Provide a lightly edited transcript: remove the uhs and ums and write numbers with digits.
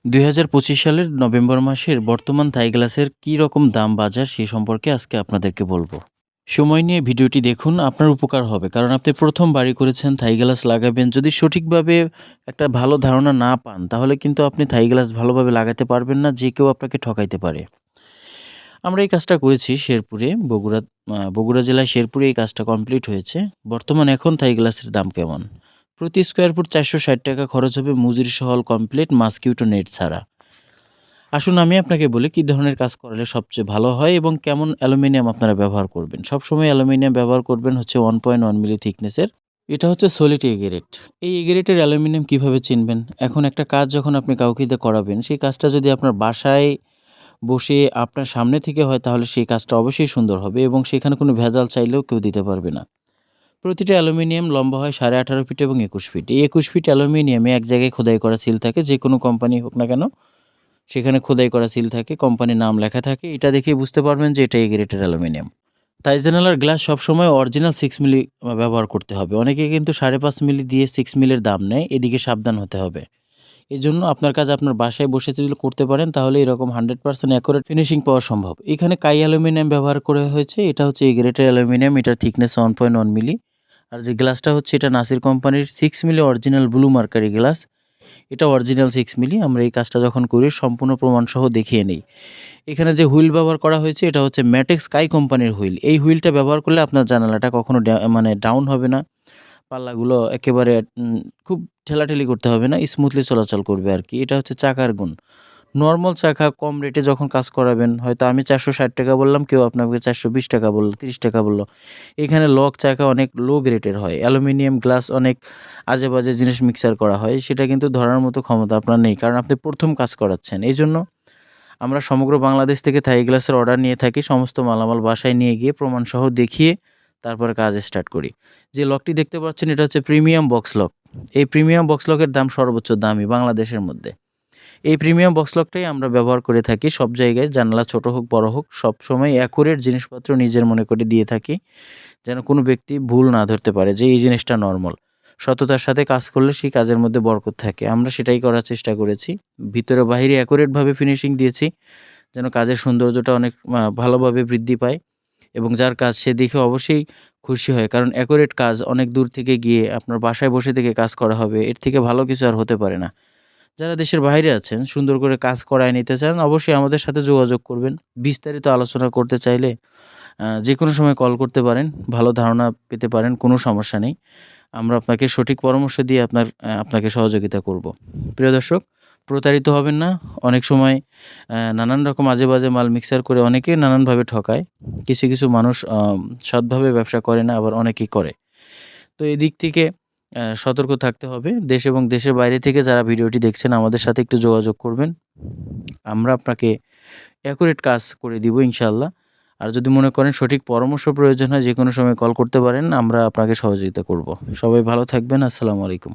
২০২৫ সালের নভেম্বর মাসের বর্তমান থাই গ্লাসের কী রকম দাম বাজার সে সম্পর্কে আজকে আপনাদেরকে বলবো। সময় নিয়ে ভিডিওটি দেখুন, আপনার উপকার হবে। কারণ আপনি প্রথম বাড়ি করেছেন, থাই গ্লাস লাগাবেন, যদি সঠিকভাবে একটা ভালো ধারণা না পান তাহলে কিন্তু আপনি থাই গ্লাস ভালোভাবে লাগাতে পারবেন না, যে কেউ আপনাকে ঠকাইতে পারে। আমরা এই কাজটা করেছি শেরপুরে, বগুড়া জেলায় শেরপুরে এই কাজটা কমপ্লিট হয়েছে। বর্তমান এখন থাই গ্লাসের দাম কেমন? প্রতি স্কোয়ার ফুট 460 টাকা খরচ হবে, মজুরি সহ অল কমপ্লিট, মাস্কিউটো নেট ছাড়া। আসুন আমি আপনাকে বলি কী ধরনের কাজ করলে সবচেয়ে ভালো হয় এবং কেমন অ্যালুমিনিয়াম আপনারা ব্যবহার করবেন। সবসময় অ্যালুমিনিয়াম ব্যবহার করবেন হচ্ছে 1.1 মিলি থিকনেসের। এটা হচ্ছে সলিড এগ্রেড। এই এগ্রেডের অ্যালুমিনিয়াম কীভাবে চিনবেন? এখন একটা কাজ যখন আপনি কাউকে দিয়ে করাবেন, সেই কাজটা যদি আপনার বাসায় বসে আপনার সামনে থেকে হয় তাহলে সেই কাজটা অবশ্যই সুন্দর হবে এবং সেখানে কোনো ভেজাল চাইলেও কেউ দিতে পারবে না। প্রতিটা অ্যালুমিনিয়াম লম্বা হয় 18.5 ফিট এবং 21 ফিট। এই 21 ফিট অ্যালুমিনিয়ামে এক জায়গায় খোদাই করা সিল থাকে, যে কোনো কোম্পানি হোক না কেন সেখানে খোদাই করা সিল থাকে, কোম্পানির নাম লেখা থাকে। এটা দেখেই বুঝতে পারবেন যে এটা এ গ্রেডের অ্যালুমিনিয়াম। তাই জানালার গ্লাস সবসময় অরিজিনাল 6 মিলি ব্যবহার করতে হবে। অনেকে কিন্তু 5.5 মিলি দিয়ে 6 মিলির দাম নেয়, এদিকে সাবধান হতে হবে। এজন্য আপনার কাজ আপনার বাসায় বসে যদি করতে পারেন তাহলে এরকম 100% অ্যাকুরেট ফিনিশিং পাওয়া সম্ভব। এখানে কাই অ্যালুমিনিয়াম ব্যবহার করা হয়েছে, এটা হচ্ছে এ গ্রেডের অ্যালুমিনিয়াম, এটার থিকনেস 1.1 মিলি। আর যে গ্লাসটা হচ্ছে এটা নাসির কোম্পানির 6 মিলি অরিজিনাল ব্লু মার্কারি গ্লাস, এটা অরিজিনাল 6 মিলি। আমরা এই কাজটা যখন করি সম্পূর্ণ প্রমাণসহ দেখিয়ে নেই। এখানে যে হুইল ব্যবহার করা হয়েছে এটা হচ্ছে ম্যাটেক্স স্কাই কোম্পানির হুইল। এই হুইলটা ব্যবহার করলে আপনার জানালাটা কখনো ডাউন হবে না। পাল্লাগুলো একেবারে খুব ঠেলাঠেলি করতে হবে না, স্মুথলি চলাচল করবে আর কি। এটা হচ্ছে চাকার গুণ। নরমাল চাকা কম রেটে যখন কাজ করাবেন, হয়তো আমি 460 টাকা বললাম, কেউ আপনাকে 420 টাকা বলল, 30 টাকা বলল। এখানে লক চাকা অনেক লো গ্রেডের হয়, অ্যালুমিনিয়াম গ্লাস অনেক আজে বাজে জিনিস মিক্সার করা হয়, সেটা কিন্তু ধরার মতো ক্ষমতা আপনার নেই, কারণ আপনি প্রথম কাজ করাচ্ছেন। এই জন্য আমরা সমগ্র বাংলাদেশ থেকে থাই গ্লাসের অর্ডার নিয়ে থাকি, সমস্ত মালামাল বাসায় নিয়ে গিয়ে প্রমাণসহ দেখিয়ে তারপরে কাজ স্টার্ট করি। যে লকটি দেখতে পাচ্ছেন এটা হচ্ছে প্রিমিয়াম বক্স লক। এই প্রিমিয়াম বক্স লকের দাম সর্বোচ্চ দামি বাংলাদেশের মধ্যে। এই প্রিমিয়াম বক্স লকটাই আমরা ব্যবহার করে থাকি সব জায়গায়, জানালা ছোট হোক বড় হোক সবসময় অ্যাকুরেট জিনিসপত্র নিজের মনে করে দিয়ে থাকি, যেন কোনো ব্যক্তি ভুল না ধরতে পারে যে এই জিনিসটা নর্মাল। সততার সাথে কাজ করলে সেই কাজের মধ্যে বরকত থাকে, আমরা সেটাই করার চেষ্টা করেছি। ভিতরে বাহিরে অ্যাকুরেটভাবে ফিনিশিং দিয়েছি যেন কাজের সৌন্দর্যটা অনেক ভালোভাবে বৃদ্ধি পায় এবং যার কাজ সে দেখে অবশ্যই খুশি হয়। কারণ অ্যাকুরেট কাজ অনেক দূর থেকে গিয়ে আপনার বাসায় বসে থেকে কাজ করা হবে, এর থেকে ভালো কিছু আর হতে পারে না। যারা দেশের বাইরে আছেন, সুন্দর করে কাজ করায় নিতে চান, অবশ্যই আমাদের সাথে যোগাযোগ করবেন। বিস্তারিত আলোচনা করতে চাইলে যেকোনো সময় কল করতে পারেন, ভালো ধারণা পেতে পারেন, কোনো সমস্যা নেই। আমরা আপনাকে সঠিক পরামর্শ দিয়ে আপনাকে সহযোগিতা করব। প্রিয় দর্শক, প্রতারিত হবেন না। অনেক সময় নানান রকম আজে-বাজে মাল মিক্সার করে অনেকেই নানানভাবে ঠকায়। কিছু, কিছু মানুষ সৎভাবে ব্যবসা করে না, আবার অনেকেই করে। তো এদিক থেকে সতর্ক থাকতে হবে। দেশ এবং দেশের বাইরে থেকে যারা ভিডিওটি দেখছেন আমাদের সাথে একটু যোগাযোগ করবেন। আমরা আপনাকে অ্যাকুরেট কাজ করে দিব ইনশাআল্লাহ। আর যদি মনে করেন সঠিক পরামর্শ প্রয়োজন হয়, যেকোনো সময় কল করতে পারেন, আমরা আপনাকে সহযোগিতা করব। সবাই ভালো থাকবেন। আসসালামু আলাইকুম।